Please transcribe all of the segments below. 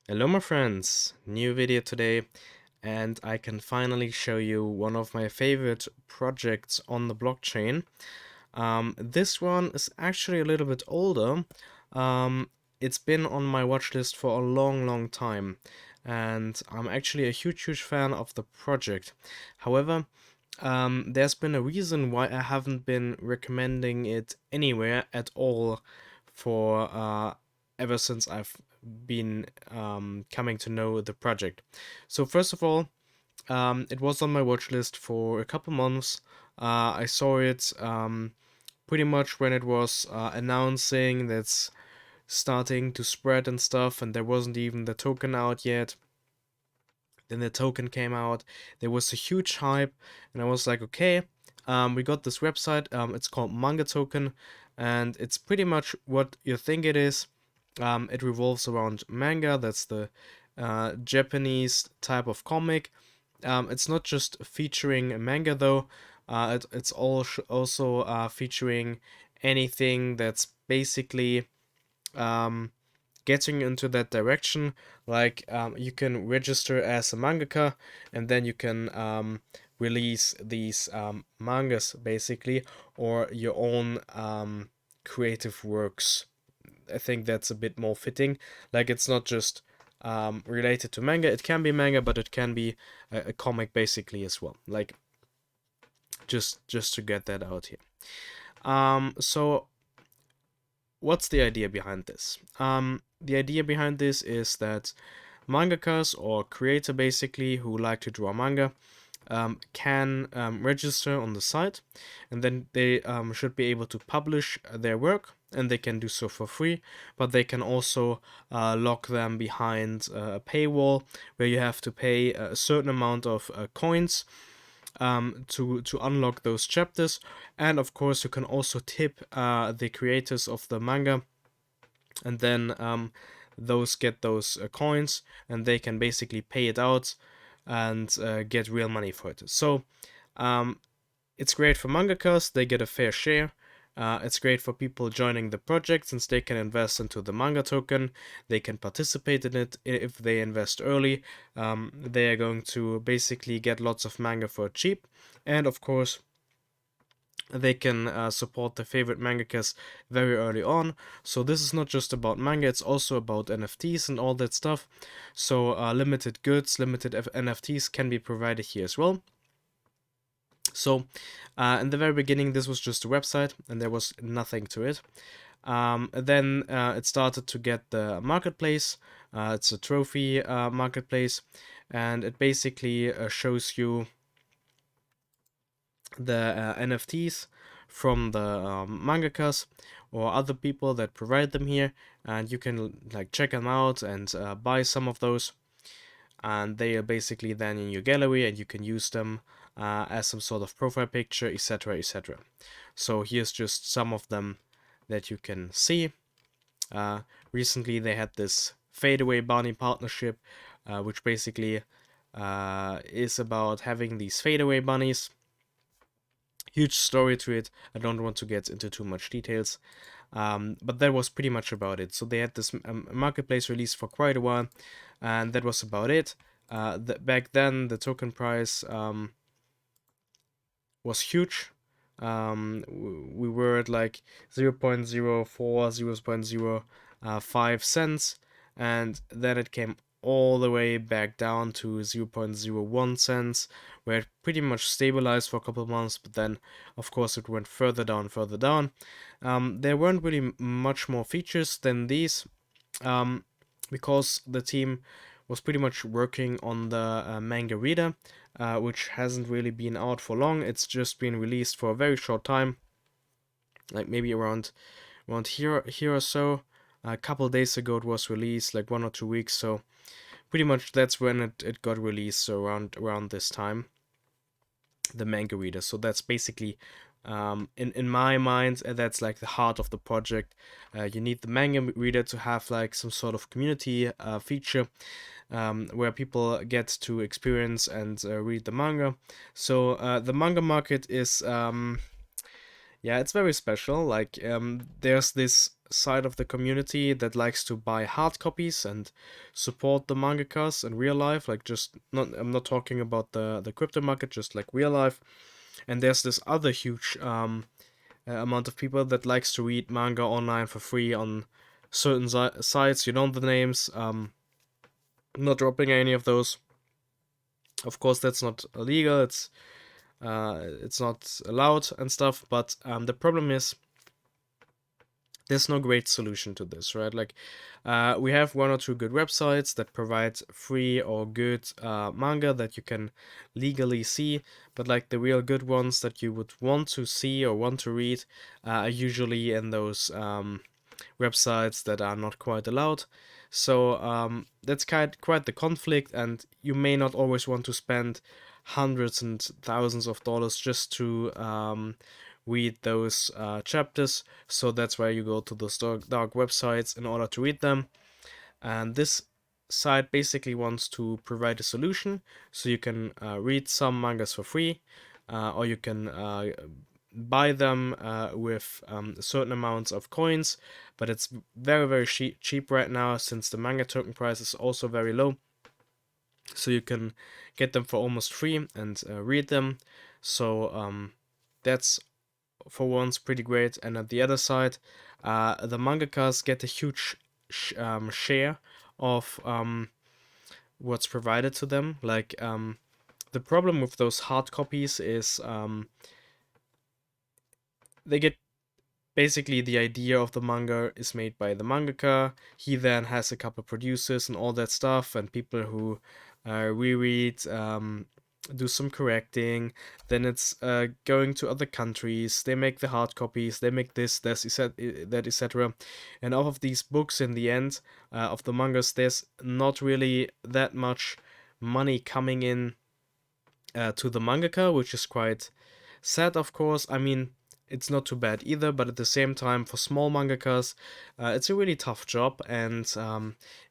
Hello my friends, new video today, and I can finally show you one of my favorite projects on the blockchain. This one is actually a little bit older. Um, it's been on my watch list for a long time, and I'm actually a huge fan of the project. However, there's been a reason why I haven't been recommending it anywhere at all for ever since I've been coming to know the project. So first of all, it was on my watch list for a couple months. I saw it pretty much when it was announcing that's starting to spread and stuff, and there wasn't even the token out yet. Then the token came out. There was a huge hype, and I was like, okay, we got this website. It's called Manga Token, and it's pretty much what you think it is. It revolves around manga. That's the Japanese type of comic. It's not just featuring manga though. It's also featuring anything that's basically um, getting into that direction. Like you can register as a mangaka, and then you can release these mangas basically, or your own creative works. I think that's a bit more fitting. Like it's not just related to manga. It can be manga, but it can be a comic basically as well. Like just to get that out here. So what's the idea behind this? The idea behind this is that mangakas or creator basically who like to draw manga can register on the site, and then they should be able to publish their work, and they can do so for free, but they can also lock them behind a paywall where you have to pay a certain amount of coins to unlock those chapters. And of course you can also tip the creators of the manga, and then those get those coins, and they can basically pay it out and get real money for it. So um, it's great for mangakas, they get a fair share. It's great for people joining the project since they can invest into the manga token. They can participate in it if they invest early. They are going to basically get lots of manga for cheap. And of course, they can support their favorite mangakas very early on. So this is not just about manga, it's also about NFTs and all that stuff. So limited goods, limited NFTs can be provided here as well. So in the very beginning, this was just a website and there was nothing to it. Then it started to get the marketplace. It's a Trophee marketplace, and it basically shows you the NFTs from the mangakas or other people that provide them here, and you can like check them out and buy some of those, and they are basically then in your gallery, and you can use them as some sort of profile picture, etc., etc. So here's just some of them that you can see. Recently they had this fadeaway bunny partnership, which basically is about having these fadeaway bunnies. Huge story to it. I don't want to get into too much details, but that was pretty much about it. So they had this marketplace release for quite a while, and that was about it. Back then, the token price was huge. We were at like 0.04, 0.05 cents, and then it came all the way back down to 0.01 cents, where it pretty much stabilized for a couple of months, but then of course it went further down, further down. There weren't really much more features than these, because the team was pretty much working on the manga reader, which hasn't really been out for long. It's just been released for a very short time, like maybe around here or so. A couple days ago it was released, like 1 or 2 weeks. So pretty much that's when it got released. So around this time, the manga reader. So that's basically in my mind, that's like the heart of the project. You need the manga reader to have like some sort of community feature, where people get to experience and read the manga. So the manga market is Yeah, it's very special. Like, there's this side of the community that likes to buy hard copies and support the mangakas in real life. Like, just not, I'm not talking about the crypto market, just like real life. And there's this other huge amount of people that likes to read manga online for free on certain sites. You know the names. I'm not dropping any of those. Of course, that's not illegal. It's not allowed and stuff. But the problem is there's no great solution to this, right? Like, we have one or two good websites that provide free or good manga that you can legally see, but like the real good ones that you would want to see or want to read are usually in those websites that are not quite allowed. So that's quite the conflict, and you may not always want to spend hundreds and thousands of dollars just to read those chapters. So that's why you go to those dark websites in order to read them. And this site basically wants to provide a solution so you can read some mangas for free, or you can buy them with certain amounts of coins, but it's very, very cheap right now since the manga token price is also very low. So you can get them for almost free and read them. So that's for once pretty great. And at the other side, the mangakas get a huge share of what's provided to them. Like, the problem with those hard copies is they get basically the idea of the manga is made by the mangaka. He then has a couple producers and all that stuff, and people who reread, do some correcting. Then it's going to other countries. They make the hard copies. They make this, that, etc. And all of these books, in the end, of the mangas, there's not really that much money coming in to the mangaka, which is quite sad, of course. I mean, it's not too bad either, but at the same time, for small mangakas, it's a really tough job, and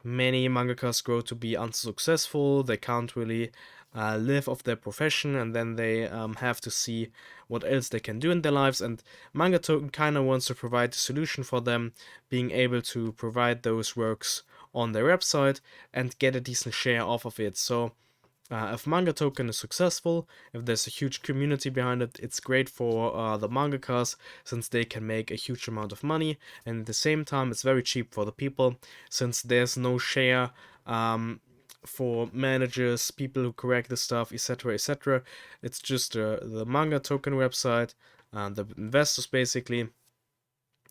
many mangakas grow to be unsuccessful. They can't really live off their profession, and then they have to see what else they can do in their lives. And Manga Token kind of wants to provide a solution for them, being able to provide those works on their website and get a decent share off of it. So if Manga Token is successful, if there's a huge community behind it, it's great for the mangakas since they can make a huge amount of money, and at the same time, it's very cheap for the people since there's no share for managers, people who correct the stuff, etc., etc. It's just the Manga Token website, the investors basically,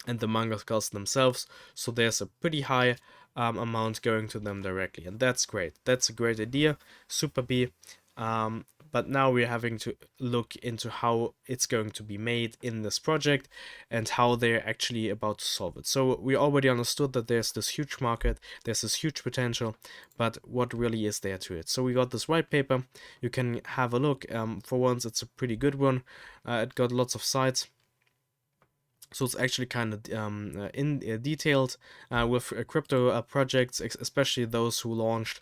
and the mangakas themselves. So there's a pretty high amount going to them directly, and that's great. That's a great idea, super B. But now we're having to look into how it's going to be made in this project and how they're actually about to solve it. So we already understood that there's this huge market, there's this huge potential, but what really is there to it? So we got this white paper. You can have a look. For once, it's a pretty good one. It got lots of sites. So it's actually kind of detailed with crypto projects, especially those who launched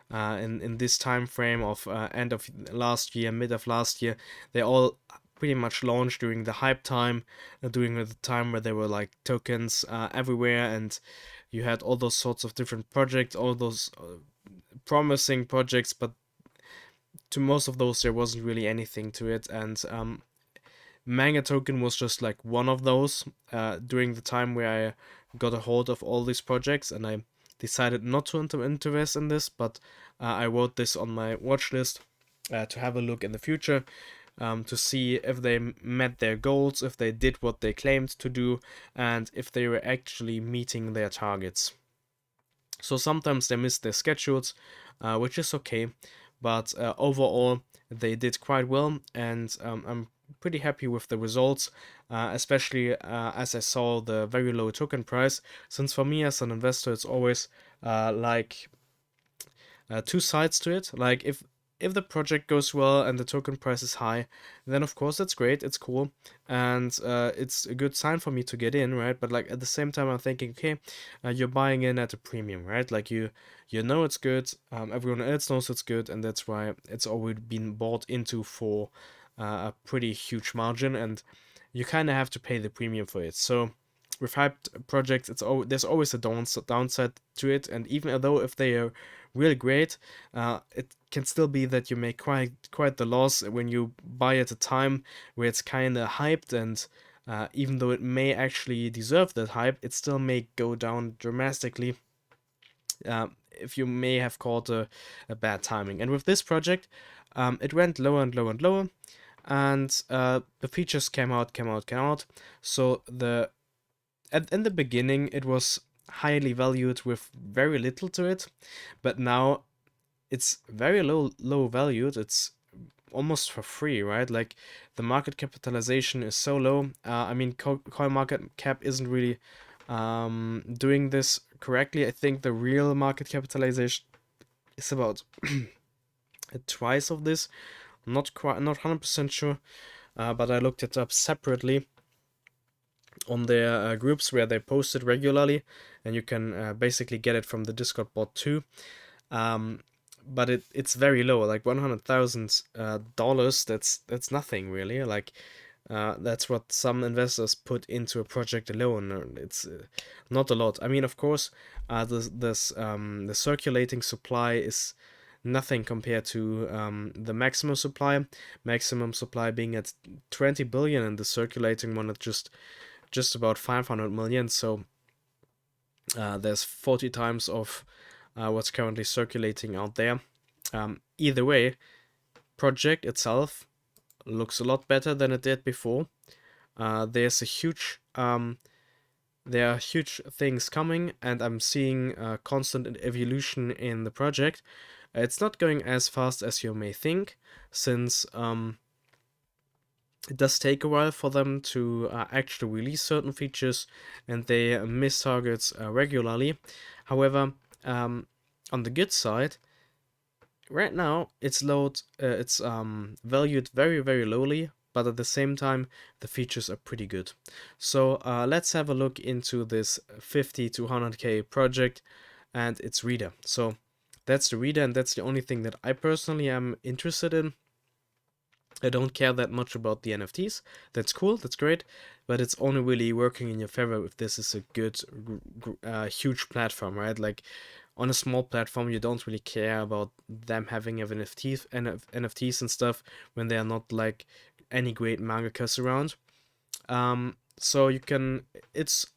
in this time frame of end of last year, mid of last year. They all pretty much launched during the hype time, during the time where there were like tokens everywhere, and you had all those sorts of different projects, all those promising projects, but to most of those there wasn't really anything to it. And Manga Token was just like one of those during the time where I got a hold of all these projects, and I decided not to invest in this, but I wrote this on my watch list to have a look in the future, to see if they met their goals, if they did what they claimed to do, and if they were actually meeting their targets. So sometimes they miss their schedules, which is okay, but overall they did quite well, and I'm pretty happy with the results, especially as I saw the very low token price. Since for me as an investor, it's always like two sides to it. Like if the project goes well and the token price is high, then of course that's great, it's cool, and it's a good sign for me to get in, right? But like at the same time, I'm thinking, okay, you're buying in at a premium, right? Like you know it's good, everyone else knows it's good, and that's why it's already been bought into for a pretty huge margin. And you kind of have to pay the premium for it. So with hyped projects, there's always a downside to it, and even though if they are really great, it can still be that you make quite the loss when you buy at a time where it's kind of hyped, and even though it may actually deserve that hype, it still may go down dramatically if you may have caught a bad timing. And with this project, it went lower and lower and lower, and the features came out. So in the beginning, it was highly valued with very little to it, but now it's very low valued. It's almost for free, right? Like the market capitalization is so low. I mean, coin market cap isn't really doing this correctly. I think the real market capitalization is about twice of this. Not 100% sure, but I looked it up separately on their groups where they post it regularly, and you can basically get it from the Discord bot too. But it's very low, like $100,000. That's nothing really. Like that's what some investors put into a project alone. It's not a lot. I mean, of course, the circulating supply is nothing compared to the maximum supply. Maximum supply being at 20 billion, and the circulating one at just about 500 million. So there's 40 times of what's currently circulating out there. Either way, project itself looks a lot better than it did before. There's a huge there are huge things coming, and I'm seeing constant evolution in the project. It's not going as fast as you may think, since it does take a while for them to actually release certain features, and they miss targets regularly. However, on the good side, right now it's valued very lowly, but at the same time the features are pretty good. So let's have a look into this 50 to 100k project and its reader. So that's the reader, and that's the only thing that I personally am interested in. I don't care that much about the NFTs. That's cool, that's great, but it's only really working in your favor if this is a good, huge platform, right? Like on a small platform, you don't really care about them having NFTs and stuff when they are not like any great mangakas around. So it's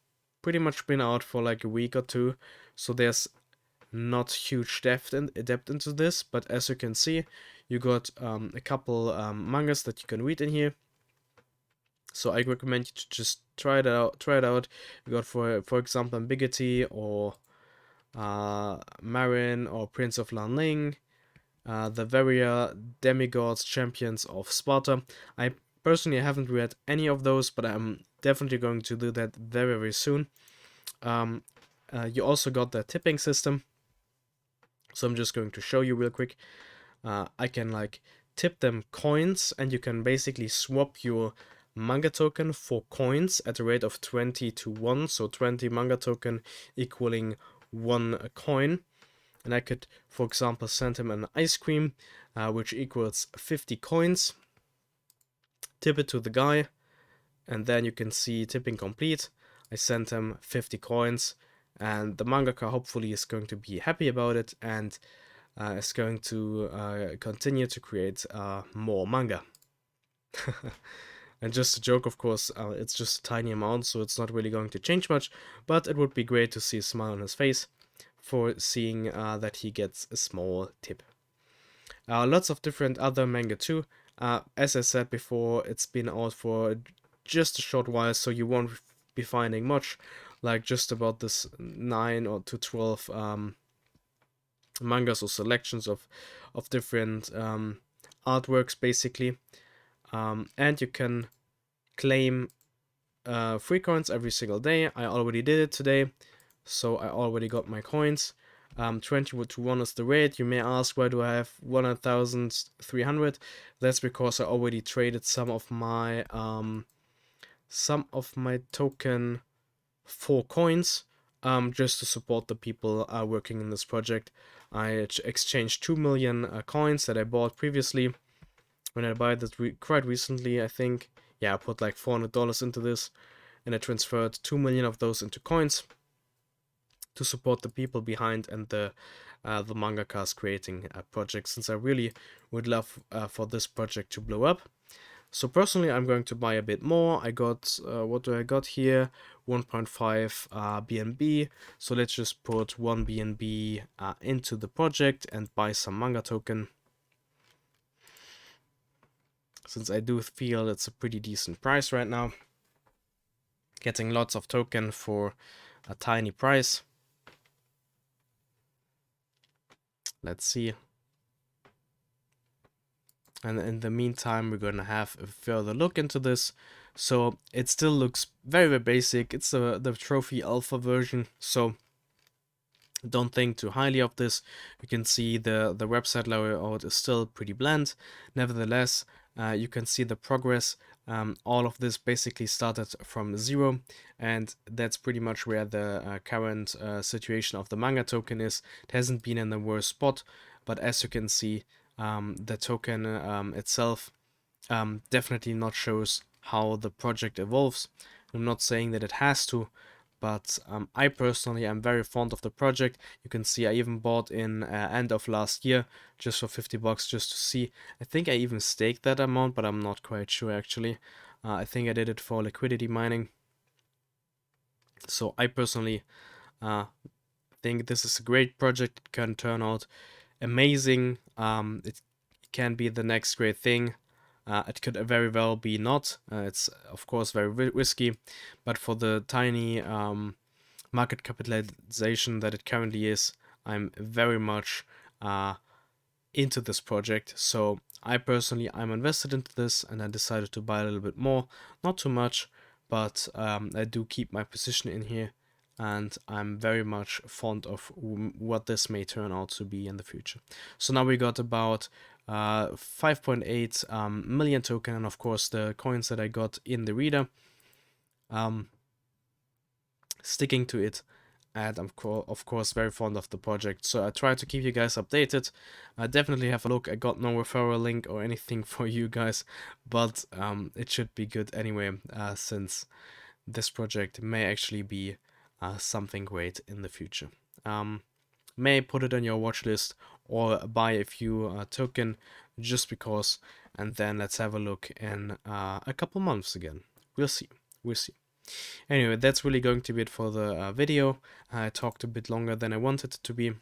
pretty much been out for like a week or two, so there's not huge depth into this, but as you can see, you got a couple mangas that you can read in here. So I recommend you to just try it out. You got for example Ambiguity, or Marin, or Prince of Lanling, the Varia, Demigods, Champions of Sparta. I personally haven't read any of those, but I'm definitely going to do that very soon. You also got the tipping system, so I'm just going to show you real quick. I can like tip them coins, and you can basically swap your manga token for coins at a rate of 20 to 1, so 20 manga token equaling 1 coin. And I could, for example, send him an ice cream, which equals 50 coins, tip it to the guy, and then you can see tipping complete. I sent him 50 coins, and the mangaka hopefully is going to be happy about it, and is going to continue to create more manga. And just a joke, of course, it's just a tiny amount, so it's not really going to change much, but it would be great to see a smile on his face for seeing that he gets a small tip. Lots of different other manga too. As I said before, it's been out for just a short while, so you won't be finding much, like just about this 9 or to 12 mangas or selections of different artworks basically. And you can claim free coins every single day. I already did it today, so I already got my coins. 20 to 1 is the rate. You may ask, why do I have 1,300? That's because I already traded some of my token for coins, just to support the people working in this project. I exchanged 2 million coins that I bought previously when I bought it quite recently, I think. yeah, I put like $400 into this, and I transferred 2 million of those into coins to support the people behind and the mangakas creating a project, since I really would love for this project to blow up. So personally, I'm going to buy a bit more. I got, what do I got here? 1.5 BNB. So let's just put 1 BNB into the project and buy some manga token, since I do feel it's a pretty decent price right now. Getting lots of token for a tiny price. Let's see. And in the meantime, we're gonna have a further look into this. So it still looks very, very basic. It's the Trophee alpha version, so don't think too highly of this. You can see the website layout is still pretty bland. Nevertheless, you can see the progress. All of this basically started from 0, and that's pretty much where the current situation of the manga token is. It hasn't been in the worst spot, but as you can see, the token itself definitely not shows how the project evolves. I'm not saying that it has to, but I personally am very fond of the project. You can see I even bought in end of last year just for $50 just to see. I think I even staked that amount, but I'm not quite sure actually. I think I did it for liquidity mining. So I personally think this is a great project. It can turn out amazing. It can be the next great thing. It could very well be not. It's of course very risky, but for the tiny market capitalization that it currently is, I'm very much into this project. So I personally, I'm invested into this, and I decided to buy a little bit more, not too much, but I do keep my position in here, and I'm very much fond of what this may turn out to be in the future. So now we got about 5.8 million token, and of course the coins that I got in the reader, sticking to it, and I'm of course very fond of the project, so I try to keep you guys updated. Definitely have a look. I got no referral link or anything for you guys, but it should be good anyway, since this project may actually be something great in the future. May put it on your watch list or buy a few token just because, and then let's have a look in a couple months again. We'll see. Anyway, that's really going to be it for the video. I talked a bit longer than I wanted it to be.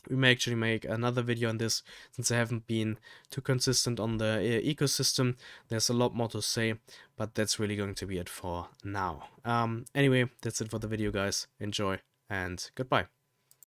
We may actually make another video on this, since I haven't been too consistent on the ecosystem. There's a lot more to say, but that's really going to be it for now. Anyway, that's it for the video, guys. Enjoy, and goodbye.